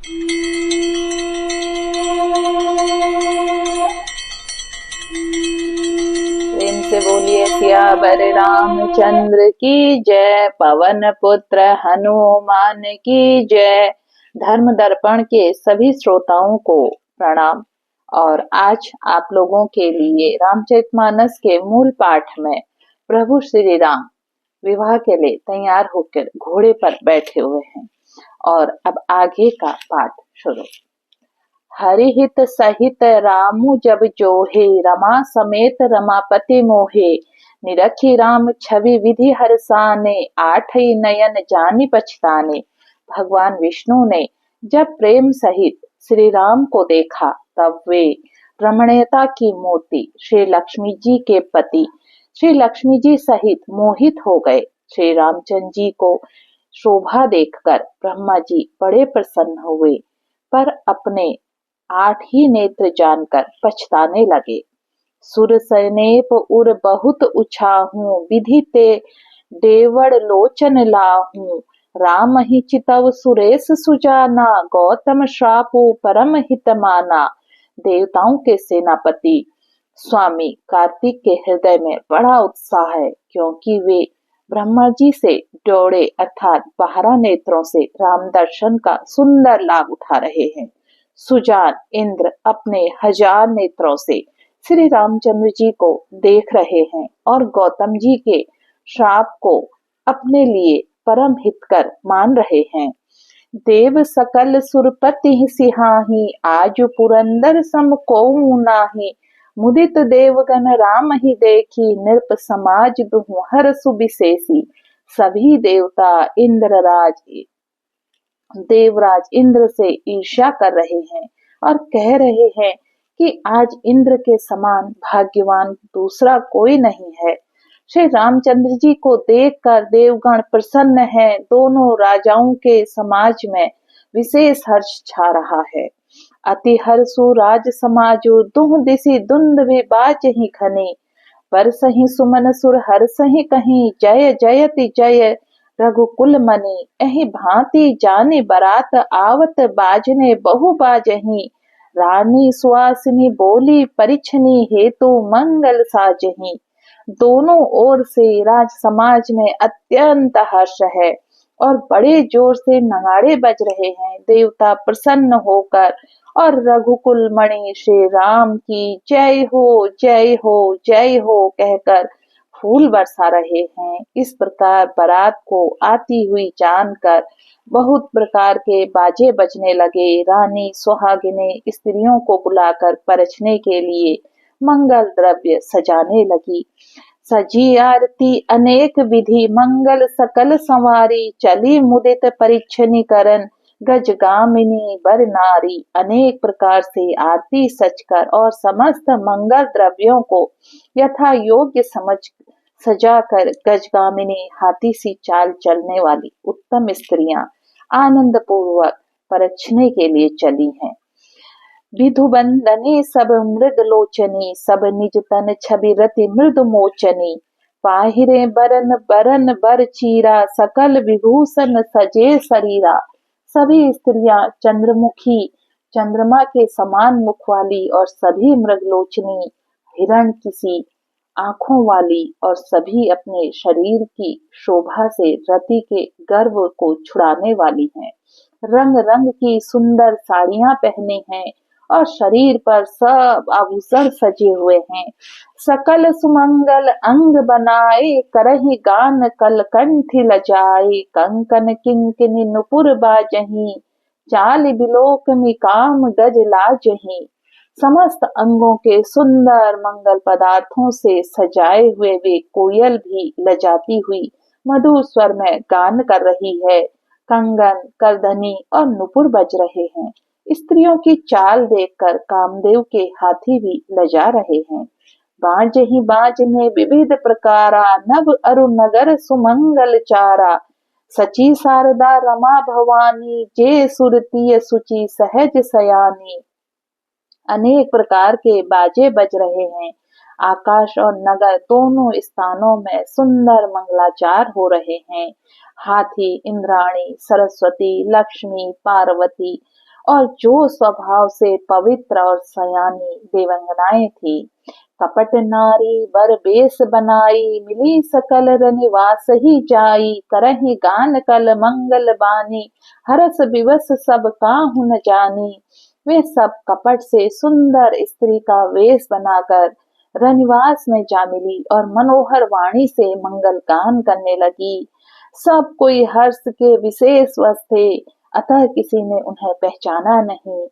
प्रेम से बोलिए सियावर रामचंद्र की जय। पवन पुत्र हनुमान की जय। धर्म दर्पण के सभी श्रोताओं को प्रणाम। और आज आप लोगों के लिए रामचरितमानस के मूल पाठ में प्रभु श्री राम विवाह के लिए तैयार होकर घोड़े पर बैठे हुए हैं। और अब आगे का पाठ शुरू। हरिहित सहित रामु जब जोहे, रमा समेत रमापति मोहे। निरखी राम छवि विधि हरसाने, आठई नयन जानि पछताने। भगवान विष्णु ने जब प्रेम सहित श्री राम को देखा, तब वे रमणीयता की मूर्ति श्री लक्ष्मी जी के पति श्री लक्ष्मी जी सहित मोहित हो गए। श्री रामचंद्र जी को शोभा देखकर ब्रह्मा जी बड़े प्रसन्न हुए, पर अपने 8 ही नेत्र जानकर पछताने लगे। सुर सनेप उर बहुत उछाहूं, विधि ते देवड़ लोचन लाहूं। राम ही चितव सुरेश सुजाना, गौतम श्रापु परम हित माना। देवताओं के सेनापति स्वामी कार्तिक के हृदय में बड़ा उत्साह है, क्योंकि वे ब्रह्मा जी से डोरे अर्थात 12 नेत्रों से राम दर्शन का सुंदर लाभ उठा रहे हैं। सुजान इंद्र अपने 1000 नेत्रों से श्री रामचंद्र जी को देख रहे हैं और गौतम जी के श्राप को अपने लिए परम हितकर मान रहे हैं। देव सकल सुरपति सिहाही, आज पुरंदर सम कोउ नाही। मुदित देवगण राम ही देखी, नृप समाज दुहु हरसु विशेषी। सभी देवता देवराज इंद्र से ईर्ष्या कर रहे हैं और कह रहे हैं कि आज इंद्र के समान भाग्यवान दूसरा कोई नहीं है। श्री रामचंद्र जी को देखकर देवगण प्रसन्न हैं। दोनों राजाओं के समाज में विशेष हर्ष छा रहा है। अति हर्षु राज समाजो, दुह दिशि दुंदुभि बाजहि खनि। बरसहि सुमन सुर हर्षहि कहीं, जय जयति जय रघुकुल मनि। एहि भांति जाने बरात आवत, बाजने बहु बाजहि। रानी सुहासिनी बोली परिछनी, हेतु मंगल साजहि। दोनों ओर से राज समाज में अत्यंत हर्ष है और बड़े जोर से नगाड़े बज रहे हैं। देवता प्रसन्न होकर और रघुकुल मणि श्री राम की जय हो जय हो जय हो कहकर फूल बरसा रहे हैं। इस प्रकार बारात को आती हुई जानकर बहुत प्रकार के बाजे बजने लगे। रानी सुहागिने स्त्रियों को बुलाकर परछने के लिए मंगल द्रव्य सजाने लगी। सजी आरती अनेक विधि, मंगल सकल संवारी। चली मुदित परिछनी करन, गजगामिनी बर नारी। अनेक प्रकार से आरती सजकर और समस्त मंगल द्रव्यों को यथा योग्य समझ सजाकर गजगामिनी हाथी सी चाल चलने वाली उत्तम स्त्रियां आनंद पूर्वक परछने के लिए चली हैं। विधुबंदने सब मृग लोचनी, सब निज तन छवि रति मृदु मोचनी। पाहिरे बरन बरन बर चीरा, सकल विभूषण सजे शरीरा। सभी स्त्रियां चंद्रमुखी चंद्रमा के समान मुख वाली और सभी मृगलोचनी हिरण किसी आंखों वाली और सभी अपने शरीर की शोभा से रति के गर्व को छुड़ाने वाली हैं। रंग रंग की सुंदर साड़ियां पहने हैं और शरीर पर सब आभूषण सजे हुए हैं। सकल सुमंगल अंग बनाए, करहि गान कलकंठी लजाए। कंकन किंकिनी नुपुर बाजहि, चाल बिलोक में काम गज लाजहि। समस्त अंगों के सुंदर मंगल पदार्थों से सजाए हुए वे कोयल भी लजाती हुई मधुर स्वर में गान कर रही है। कंगन करधनी और नुपुर बज रहे हैं। स्त्रियों की चाल देखकर कामदेव के हाथी भी लजा रहे हैं। बाजहि बाजने विविध प्रकारा, नभ अरु नगर सुमंगल चारा। सची शारदा रमा भवानी, जे सुरतीय सुचि सहज सयानी। अनेक प्रकार के बाजे बज रहे हैं। आकाश और नगर दोनों स्थानों में सुंदर मंगलाचार हो रहे हैं। हाथी इंद्राणी सरस्वती लक्ष्मी पार्वती और जो स्वभाव से पवित्र और सयानी देवंगनाएं थी। कपट नारी वर बेस बनाई, मिली सकल रनिवास ही जाई, करहि गान कल मंगल बानी, हरस विवश सब काहू न जानी। वे सब कपट से सुंदर स्त्री का वेश बनाकर रनिवास में जा मिली और मनोहर वाणी से मंगल गान करने लगी। सब कोई हर्ष के विशेष वश थे, अतः किसी ने उन्हें पहचाना नहीं।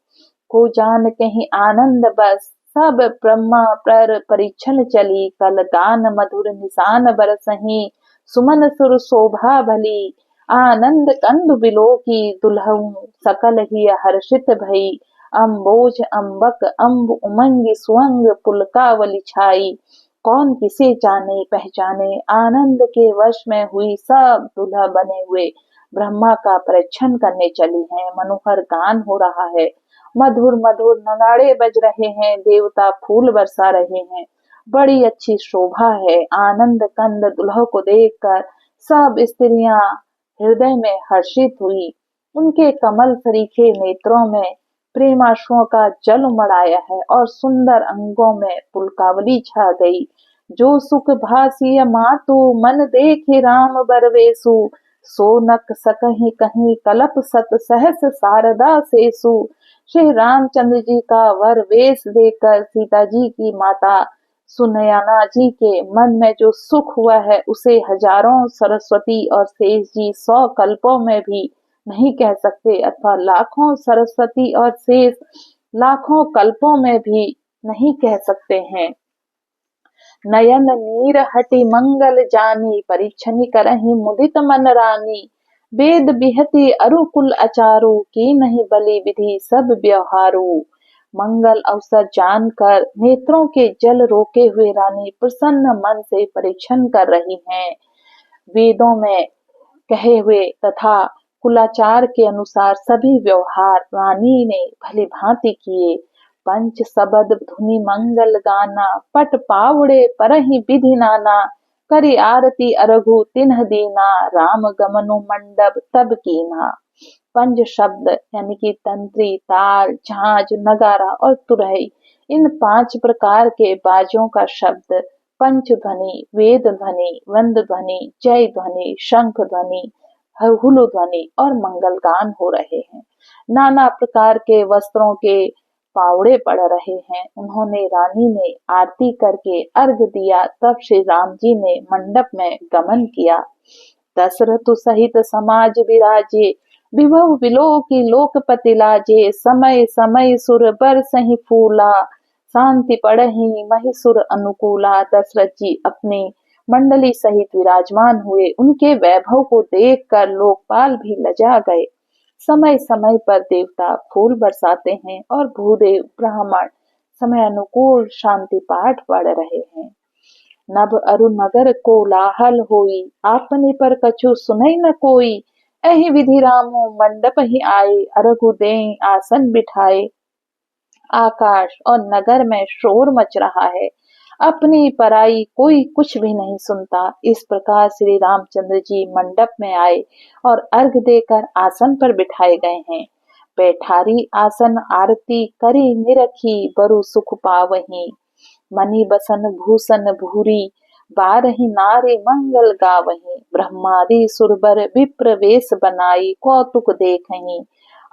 को जान कहीं आनंद बस, सब ब्रह्मा पर परीक्षण चली, कल गान मधुर निशान बरसहीं, सुमन सुर शोभा भली, आनंद कंद बिलो की दुल्हन, सकल ही हर्षित भई, अम्बोज अम्बक अम्ब उमंग सुअंग पुलकावली छाई। कौन किसे जाने पहचाने, आनंद के वश में हुई सब दुल्हा बने हुए ब्रह्मा का परीक्षण करने चली हैं। मनोहर गान हो रहा है, मधुर मधुर नगाड़े बज रहे हैं, देवता फूल बरसा रहे हैं, बड़ी अच्छी शोभा है। आनंद कंद दुल्हा को देखकर सब स्त्रियां हृदय में हर्षित हुई। उनके कमल सरीखे नेत्रों में प्रेमाश्रुओं का जल उमड़ आया है और सुंदर अंगों में पुलकावली छा गई। जो सुख भासिय मातु, मन देखे राम बरवेसु, सो नक सकहि कहीं कलप सत सहस शारदा सेसु। श्री रामचंद्र जी का वर वेश देखकर सीता जी की माता सुनयना जी के मन में जो सुख हुआ है, उसे हजारों सरस्वती और शेष जी 100 कल्पों में भी नहीं कह सकते, अथवा लाखों सरस्वती और शेष लाखों कल्पों में भी नहीं कह सकते हैं। नयन नीर हटि मंगल जानी, परीक्षणी करहि मुदित मन रानी, वेद बिहति अरुकुल अचारू, की नहीं बलि विधि सब व्यवहारू। मंगल अवसर जानकर नेत्रों के जल रोके हुए रानी प्रसन्न मन से परीक्षण कर रही हैं। वेदों में कहे हुए तथा कुलाचार के अनुसार सभी व्यवहार रानी ने भली भांति किए। पंच सबद धुनि मंगल गाना, पट पावड़े परहि विधि नाना, करी आरती अरघु तिन्ह दीना, राम गमनु मंडप तब कीना। पंच शब्द यानी कि तंत्री, ताल, झांझ, नगारा और तुरही, इन 5 प्रकार के बाजों का शब्द पंच ध्वनि, वेद ध्वनि, वंद ध्वनि, जय ध्वनि, शंख ध्वनि, हुलु ध्वनि और मंगल गान हो रहे हैं। नाना प्रकार के वस्त्रों के पावड़े पड़ रहे हैं। उन्होंने रानी ने आरती करके अर्घ दिया, तब श्री राम जी ने मंडप में गमन किया। दशरथ सहित समाज विराजे, विभव विलो की लोकपति लाजे, समय समय सुर बर सही फूला, शांति पड़हि महिसुर अनुकूला। दशरथ जी अपने मंडली सहित विराजमान हुए। उनके वैभव को देखकर लोकपाल भी लजा गए। समय समय पर देवता फूल बरसाते हैं और भूदेव ब्राह्मण समय अनुकूल शांति पाठ पढ़ रहे हैं। नभ अरु नगर कोलाहल होई, आपने पर कछु सुनई न कोई, एहि विधि रामो मंडप ही आए, अरघु दें आसन बिठाए। आकाश और नगर में शोर मच रहा है, अपनी पराई कोई कुछ भी नहीं सुनता। इस प्रकार श्री रामचंद्र जी मंडप में आए और अर्घ देकर आसन पर बिठाए गए हैं। बैठारी आसन आरती करी निरखी, बरु सुख पावही, मणि बसन भूषण भूरी, बारही नारी मंगल गावही। ब्रह्मादि सुरबर विप्र वेश बनाई, कौतुक देखही,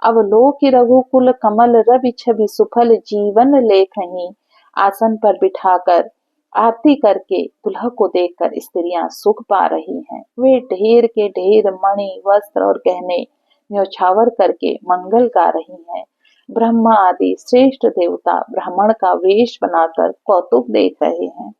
अवलोकि रघुकुल कमल रवि छवि सुफल जीवन लेखही। आसन पर बिठाकर आरती करके दुल्हा को देखकर स्त्रियां सुख पा रही हैं। वे ढेर के ढेर मणि वस्त्र और गहने न्योछावर करके मंगल गा रही हैं। ब्रह्मा आदि श्रेष्ठ देवता ब्राह्मण का वेश बनाकर कौतुक देख रहे हैं।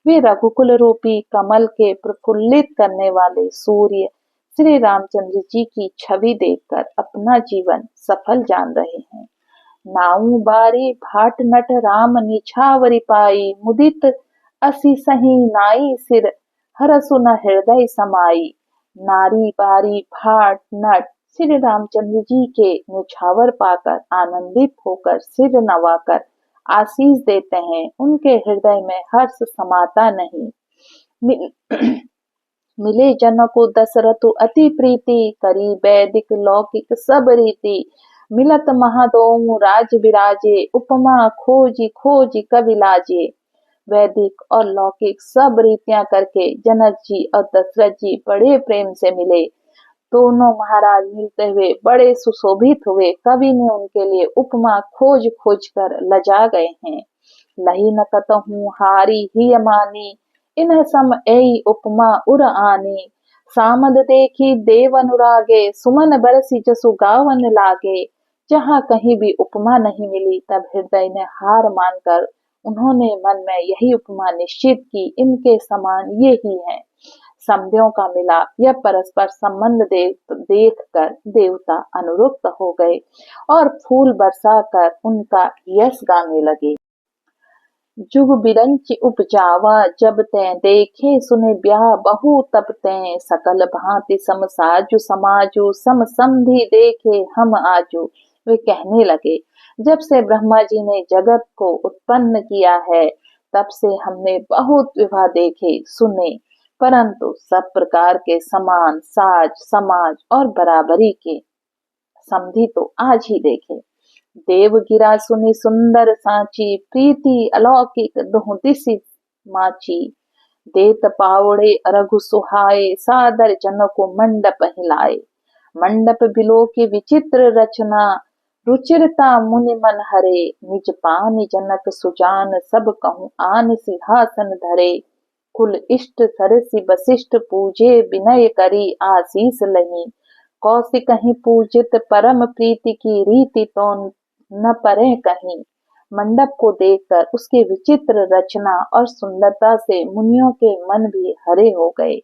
वे रघुकुल रूपी कमल के प्रफुल्लित करने वाले सूर्य श्री रामचंद्र जी की छवि देखकर अपना जीवन सफल जान रहे हैं। नाऊ बारी भाट नट राम निछावरी पाई, मुदित असी सही नाई सिर, हरसु न हृदय समाई। नारी बारी भाट नट श्री रामचंद्र जी के निछावर पाकर आनंदित होकर सिर नवाकर आशीष देते हैं। उनके हृदय में हर्ष समाता नहीं। मिले जन को दशरथ अति प्रीति, करी वैदिक लौकिक सब रीति, मिलत महादोम राज बिराजे, उपमा खोजी खोजी कवि लाजे। वैदिक और लौकिक सब रीतियां करके जनक जी और दशरथ जी बड़े प्रेम से मिले। दोनों महाराज मिलते हुए बड़े सुशोभित हुए। कवि ने उनके लिए उपमा खोज खोज कर लजा गए हैं। लही न कतहूँ हारी ही मानी, इन्ह सम एई उपमा उर आनी। सामद देखी देव अनुरागे, सुमन बरसी जसु गावन लागे। जहाँ कहीं भी उपमा नहीं मिली, तब हृदय ने हार मानकर उन्होंने मन में यही उपमा निश्चित की, इनके समान ये ही है। समधियों का मिलाप, यह परस्पर संबंध देख कर देवता अनुरुक्त हो गए और फूल बरसा कर उनका यश गाने लगे। जुग बिरंच उपजावा, जब ते देखे सुने ब्याह बहु तब ते। सकल भांति सम साजु समाजु, सम समधि देखे हम आजू। वे कहने लगे, जब से ब्रह्मा जी ने जगत को उत्पन्न किया है, तब से हमने बहुत विवाह देखे सुने, परंतु सब प्रकार के समान साज समाज और बराबरी के समधी तो आज ही देखे। देव गिरा सुनी सुंदर सांची, प्रीति अलौकिक दुह दिसि माची। देत पावड़े रघु सुहाए, सादर जनको मंडप हिलाए। मंडप बिलो की विचित्र रचना, रुचिरता मुनि मन हरे। निज पानी जनक सुजान, सब कहूँ आन सिंहासन धरे। कुल इष्ट सरसि वशिष्ठ पूजे, विनय करी आशीष लही। कौशिकहि पूजित परम प्रीति की, रीति तो न परे कहीं। मंडप को देखकर उसके विचित्र रचना और सुंदरता से मुनियों के मन भी हरे हो गए,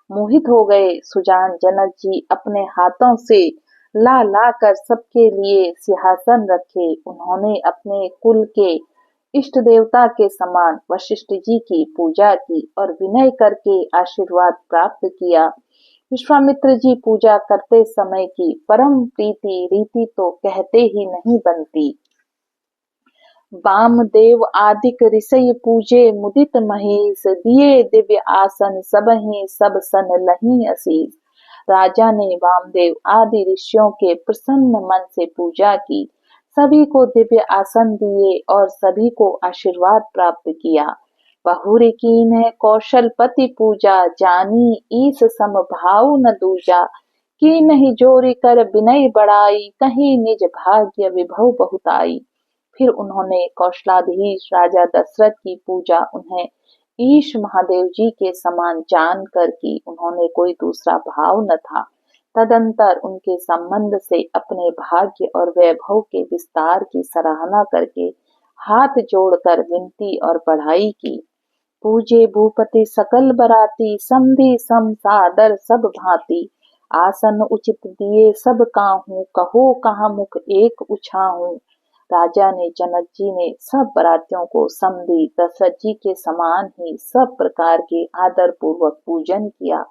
मोहित हो गए। सुजान जनक जी अपने हाथों से ला ला कर सबके लिए सिंहासन रखे। उन्होंने अपने कुल के इष्ट देवता के समान वशिष्ठ जी की पूजा की और विनय करके आशीर्वाद प्राप्त किया। विश्वामित्र जी पूजा करते समय की परम प्रीति रीति तो कहते ही नहीं बनती। वामदेव आदिक ऋषि पूजे, मुदित महेश दिए दिव्य आसन। सबहि सब सन लही असीस। राजा ने वामदेव आदि ऋषियों के प्रसन्न मन से पूजा की, सभी को दिव्य आसन दिए और सभी को आशीर्वाद प्राप्त किया। बहुरी कीन्ह कौशलपति पूजा, जानी ईस सम भाव न दूजा। की नहीं जोरी कर विनय बढ़ाई, कहीं निज भाग्य विभव बहुताई। फिर उन्होंने कौशलाधीश राजा दशरथ की पूजा उन्हें ईश महादेव जी के समान जान कर की। उन्होंने कोई दूसरा भाव न था। तदंतर उनके संबंध से अपने भाग्य और वैभव के विस्तार की सराहना करके हाथ जोड़कर विनती और बढ़ाई की। पूजे भूपति सकल बराती, समधि सम सादर सब भांति। आसन उचित दिए सब काहू, कहो कहाँ मुख एक उछाहू। राजा ने जनक जी ने सब बरातियों को समधी दशरथ जी के समान ही सब प्रकार के आदर पूर्वक पूजन किया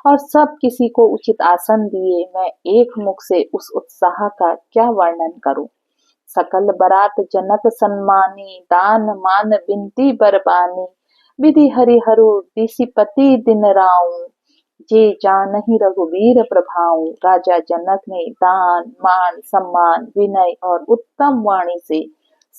और सब किसी को उचित आसन दिए। मैं एक मुख से उस उत्साह का क्या वर्णन करूं। सकल बरात जनक सम्मानी, दान मान बिनती बरबानी। विधि हरिहरु दिसिपति दिन राऊ, जे जानहि रघुवीर प्रभाऊ। राजा जनक ने दान मान सम्मान विनय और उत्तम वाणी से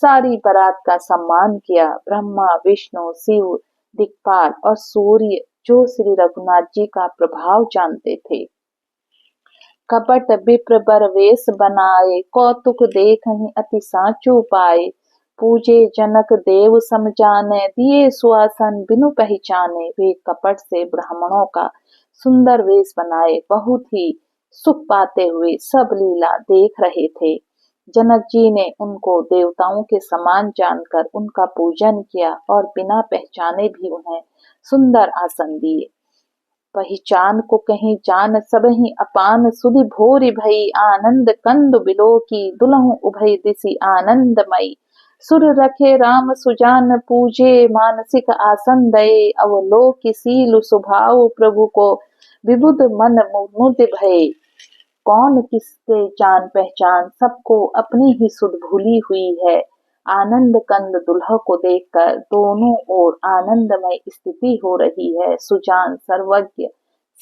सारी बारात का सम्मान किया। ब्रह्मा विष्णु शिव दिक्पाल और सूर्य जो श्री रघुनाथ जी का प्रभाव जानते थे, कपट विप्र बर वेश बनाए। कौतुक देखहि अति साचु पाए। पूजे जनक देव सम जाने, दिए सुआसन बिनु पहचाने। वे कपट से ब्राह्मणों का सुंदर वेश बनाए बहुत ही सुख पाते हुए सब लीला देख रहे थे। जनक जी ने उनको देवताओं के समान जानकर उनका पूजन किया और बिना पहचाने भी उन्हें सुंदर आसन दिए। पहचान को कहीं जान सबहि अपान, सुधि भोरि भई आनंद कंद बिलो की। दुलहु उभय दिसि आनंदमयी, सुर रखे राम सुजान पूजे। मानसिक आसन दये अवलोक सीलु स्वभाव, प्रभु को विबुध मन मुद भये। कौन किसके जान पहचान, सबको अपनी ही सुध भूली हुई है। आनंद कंद दुल्हा को देखकर दोनों ओर आनंदमय स्थिति हो रही है। सुजान सर्वज्ञ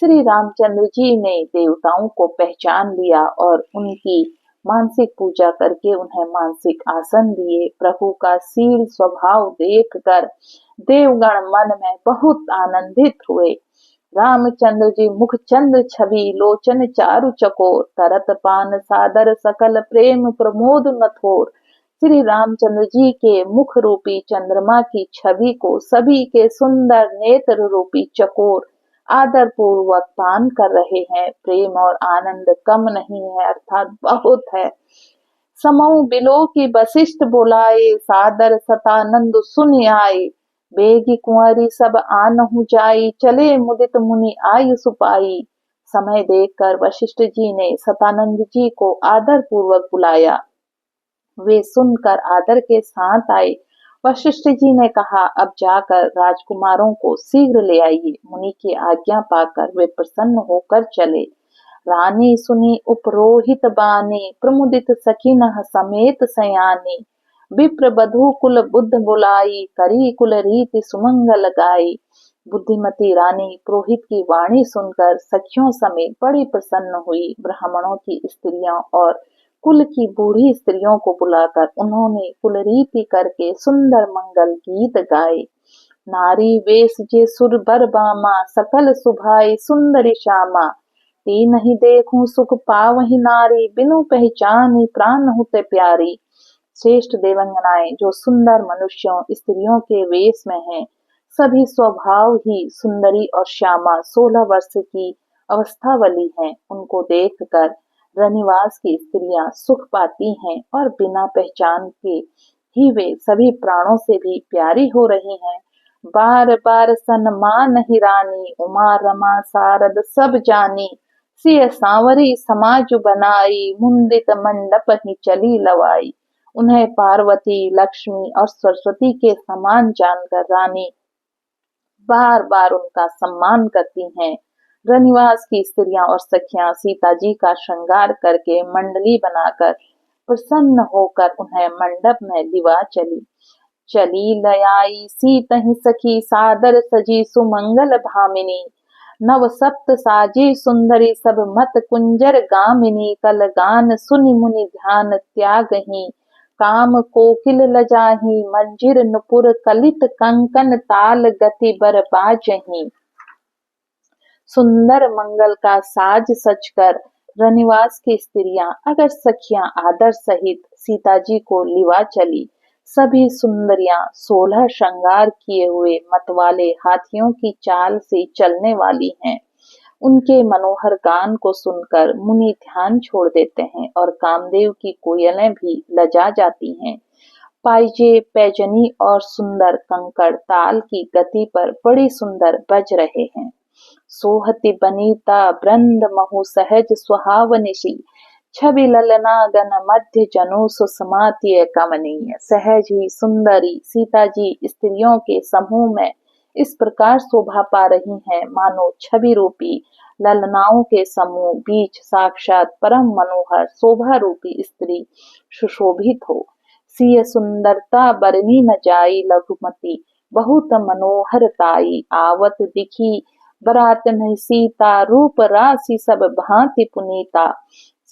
श्री रामचंद्र जी ने देवताओं को पहचान लिया और उनकी मानसिक पूजा करके उन्हें मानसिक आसन दिए। प्रभु का शील स्वभाव देखकर देवगण मन में बहुत आनंदित हुए। रामचंद्र जी मुख चंद्र छवि लोचन चारु चकोर तरत पान सादर सकल प्रेम प्रमोद नथोर। श्री रामचंद्र जी के मुख रूपी चंद्रमा की छवि को सभी के सुंदर नेत्र रूपी चकोर आदर पूर्वक पान कर रहे हैं। प्रेम और आनंद कम नहीं है अर्थात बहुत है। समऊ बिलो की वशिष्ठ बुलाए सादर सतानंद सुन आए। बेगी कुंवरी सब आनहु जाई चले मुदित मुनि आयु सुपाई। समय देखकर वशिष्ठ जी ने सतानंद जी को आदर पूर्वक बुलाया। वे सुनकर आदर के साथ आए। वशिष्ठ जी ने कहा, अब जाकर राजकुमारों को शीघ्र ले आइए। मुनि की आज्ञा पाकर वे प्रसन्न होकर चले। रानी सुनी उपरोहित बानी प्रमुदित सखीन समेत सयानी। विप्र बधू कुल बुद्ध बुलाई करी कुल रीति सुमंगल गाई। बुद्धिमती रानी पुरोहित की वाणी सुनकर सखियों समेत बड़ी प्रसन्न हुई। ब्राह्मणों की स्त्रियां और कुल की बूढ़ी स्त्रियों को बुलाकर उन्होंने कुलरीति करके सुंदर मंगल गीत गाए। नारी वेश जे सुर बर बामा सकल सुभाई सुंदरी श्यामा। ती नहीं देखूं सुख पावही नारी बिनु पहचानी प्राण होते प्यारी। श्रेष्ठ देवंगनाएं जो सुंदर मनुष्यों स्त्रियों के वेश में हैं, सभी स्वभाव ही सुंदरी और श्यामा 16 वर्ष की अवस्था वाली हैं। उनको देखकर रनिवास की स्त्रियां सुख पाती हैं और बिना पहचान के ही वे सभी प्राणों से भी प्यारी हो रही हैं। बार बार सन्मान ही रानी उमा रमा सारद सब जानी। सिय सांवरी समाज बनाई मुंदित मंडप ही चली लवाई। उन्हें पार्वती लक्ष्मी और सरस्वती के समान जानकर रानी बार बार उनका सम्मान करती हैं। रनिवास की स्त्रियां और सखियां सीता जी का श्रृंगार करके मंडली बनाकर प्रसन्न होकर उन्हें मंडप में लिवा चली। चली लयाई सीत ही सखी सादर सजी सुमंगल भामिनी। नव सप्त साजी सुंदरी सब मत कुंजर गामिनी। कल गान सुनि मुनि ध्यान त्यागही काम कोकिल लजाही। मंजिर नुपुर कलित कंकन ताल गति बर बाजही। सुंदर मंगल का साज सजकर रनिवास की स्त्रियां अगर सखियां आदर सहित सीता जी को लिवा चली। सभी सुंदरियां 16 श्रृंगार किए हुए मतवाले हाथियों की चाल से चलने वाली हैं। उनके मनोहर गान को सुनकर मुनि ध्यान छोड़ देते हैं और कामदेव की कोयलें भी लजा जाती हैं। पाइजे पैजनी और सुंदर कंकड़ ताल की गति पर बड़ी सुंदर बज रहे हैं। सोहति बनीता वृंद महु सहज सुहावनिशी। छवि ललना गन मध्य जनु सुसमातीय कमनीय। सहज ही सुंदरी सीता जी स्त्रियों के समूह में इस प्रकार शोभा पा रही हैं, मानो छवि रूपी ललनाओं के समूह बीच साक्षात परम मनोहर शोभा रूपी स्त्री सुशोभित हो। सिय सुंदरता बरनी न जाई लघुमती बहुत मनोहरताई। आवत दिखी बरात नहीं सीता रूप राशि सब भांति पुनीता।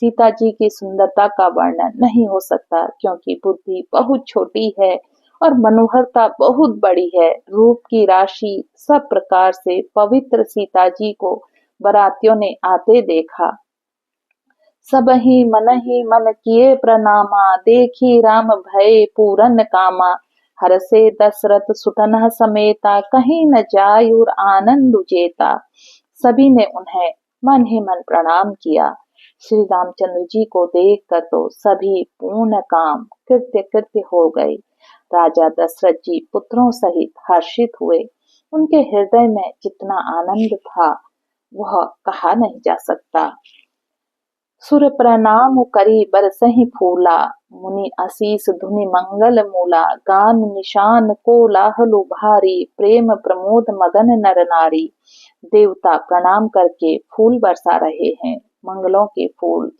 सीता जी की सुंदरता का वर्णन नहीं हो सकता, क्योंकि बुद्धि बहुत छोटी है और मनोहरता बहुत बड़ी है। रूप की राशि सब प्रकार से पवित्र सीता जी को बरातियों ने आते देखा। सब ही मन किए प्रणामा देखी राम भय पूरन कामा। हर से दशरथ सुतन समेता कहीं न जायुर आनंद जेता। सभी ने उन्हें मन ही मन प्रणाम किया। श्री रामचंद्र जी को देखकर तो सभी पूर्ण काम कृत्य कृत्य हो गए। राजा दशरथ जी पुत्रों सहित हर्षित हुए। उनके हृदय में जितना आनंद था वह कहा नहीं जा सकता। सुर प्रणाम करी बरसहि फूला मुनि आशीष धुनि मंगल मूला। गान निशान कोलाहल भारी प्रेम प्रमोद मगन नर नारी। देवता प्रणाम करके फूल बरसा रहे हैं। मंगलों के फूल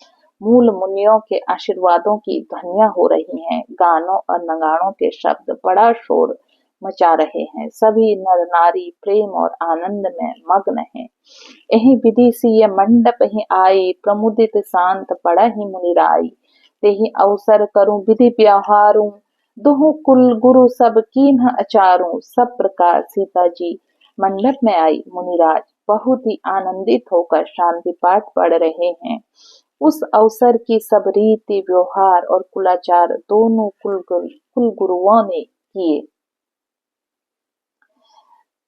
मूल मुनियों के आशीर्वादों की ध्वनियां हो रही हैं। गानों और नगाड़ों के शब्द बड़ा शोर मचा रहे हैं। सभी नर नारी प्रेम और आनंद में मग्न हैं। यही विधि सी ये मंडप ही आई प्रमुदित शांत पड़ा ही मुनिराई। तेहि अवसर करूं विधि व्यवहारूं, दुहु कुल गुरु सब कीन्ह अचारूं। सब प्रकार सीता जी मंडप में आई। मुनिराज बहुत ही आनंदित होकर शांति पाठ पढ़ रहे हैं। उस अवसर की सब रीति व्यवहार और कुलाचार दोनों कुल गुरुओं ने किए।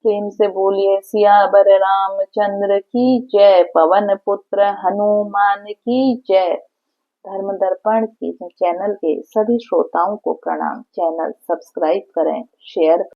प्रेम से बोलिए सियावर रामचंद्र की जय, पवन पुत्र हनुमान की जय। धर्म दर्पण के चैनल के सभी श्रोताओं को प्रणाम। चैनल सब्सक्राइब करें, शेयर